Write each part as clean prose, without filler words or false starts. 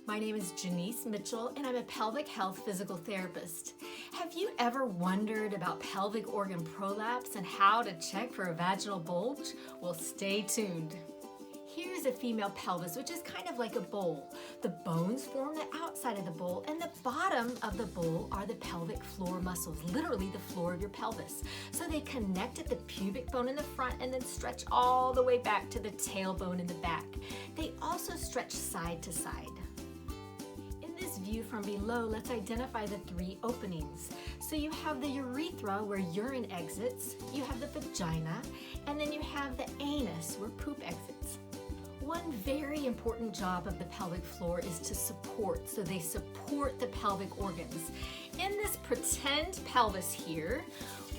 My name is Jeanice Mitchell and I'm a pelvic health physical therapist. Have you ever wondered about pelvic organ prolapse and how to check for a vaginal bulge? Well, stay tuned. Here's a female pelvis, which is kind of like a bowl. The bones form the outside of the bowl, and the bottom of the bowl are the pelvic floor muscles, literally the floor of your pelvis. So they connect at the pubic bone in the front and then stretch all the way back to the tailbone in the back. They also stretch side to side. In this view from below, let's identify the three openings. So you have the urethra where urine exits, you have the vagina, and then you have the anus where poop exits. One very important job of the pelvic floor is to support, so they support the pelvic organs. In this pretend pelvis here,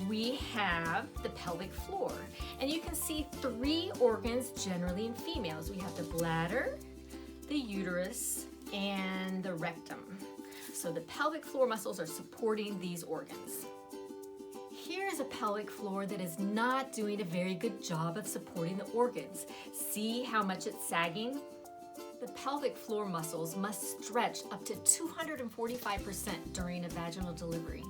we have the pelvic floor, and you can see three organs generally in females. We have the bladder, the uterus, and the rectum. So the pelvic floor muscles are supporting these organs. Here's a pelvic floor that is not doing a very good job of supporting the organs. See how much it's sagging? The pelvic floor muscles must stretch up to 245% during a vaginal delivery.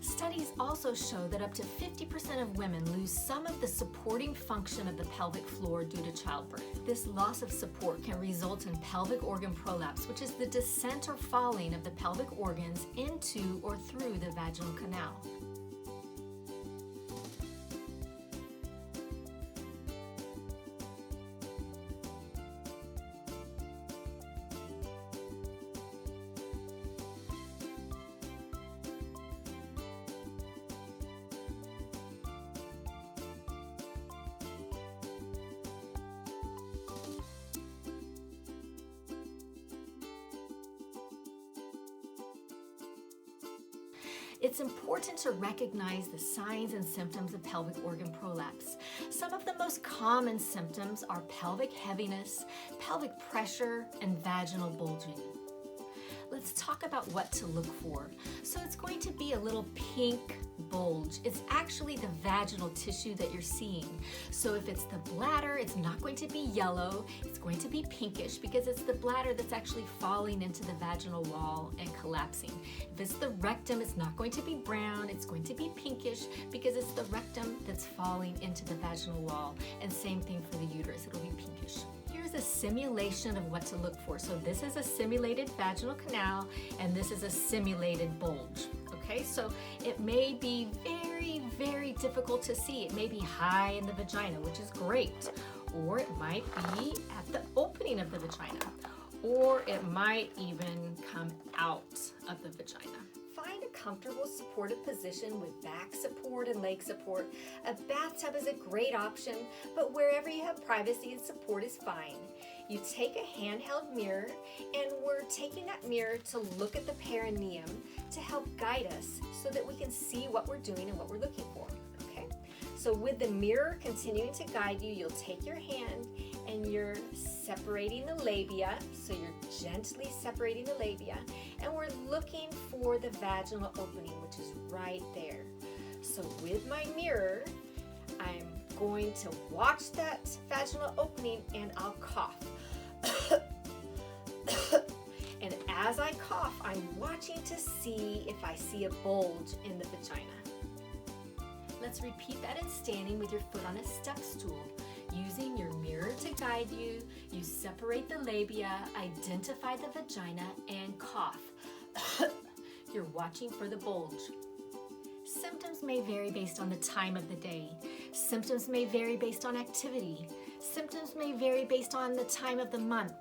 Studies also show that up to 50% of women lose some of the supporting function of the pelvic floor due to childbirth. This loss of support can result in pelvic organ prolapse, which is the descent or falling of the pelvic organs into or through the vaginal canal. It's important to recognize the signs and symptoms of pelvic organ prolapse. Some of the most common symptoms are pelvic heaviness, pelvic pressure, and vaginal bulging. Let's talk about what to look for. So it's going to be a little pink bulge. It's actually the vaginal tissue that you're seeing. So if it's the bladder, it's not going to be yellow. It's going to be pinkish because it's the bladder that's actually falling into the vaginal wall and collapsing. If it's the rectum, it's not going to be brown. It's going to be pinkish because it's the rectum that's falling into the vaginal wall. And same thing for the uterus, it'll be pinkish. Here's a simulation of what to look for. So this is a simulated vaginal canal and this is a simulated bulge. Okay, so it may be very, very difficult to see. It may be high in the vagina, which is great. Or it might be at the opening of the vagina. Or it might even come out of the vagina. Find a comfortable supportive position with back support and leg support. A bathtub is a great option, but wherever you have privacy and support is fine. You take a handheld mirror, and we're taking that mirror to look at the perineum to help guide us so that we can see what we're doing and what we're looking for, okay? So with the mirror continuing to guide you, you'll take your hand and you're separating the labia, so you're gently separating the labia, and we're looking for the vaginal opening, which is right there. So with my mirror, I'm going to watch that vaginal opening and I'll cough. And as I cough, I'm watching to see if I see a bulge in the vagina. Let's repeat that in standing with your foot on a step stool. Using your mirror to guide you, you separate the labia, identify the vagina, and cough. You're watching for the bulge. Symptoms may vary based on the time of the day. Symptoms may vary based on activity. Symptoms may vary based on the time of the month.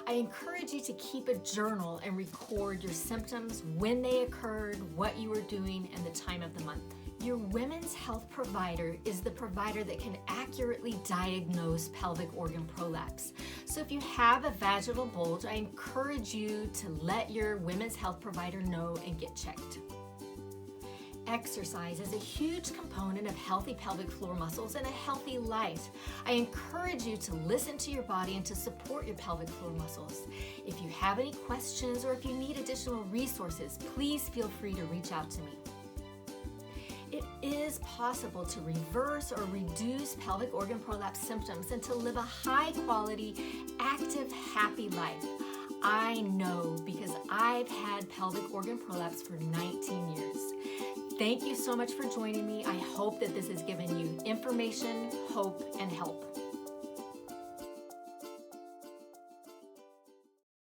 I encourage you to keep a journal and record your symptoms, when they occurred, what you were doing, and the time of the month. Your women's health provider is the provider that can accurately diagnose pelvic organ prolapse. So if you have a vaginal bulge, I encourage you to let your women's health provider know and get checked. Exercise is a huge component of healthy pelvic floor muscles and a healthy life. I encourage you to listen to your body and to support your pelvic floor muscles. If you have any questions or if you need additional resources, please feel free to reach out to me. It is possible to reverse or reduce pelvic organ prolapse symptoms and to live a high quality, active, happy life. I know because I've had pelvic organ prolapse for 19 years. Thank you so much for joining me. I hope that this has given you information, hope, and help.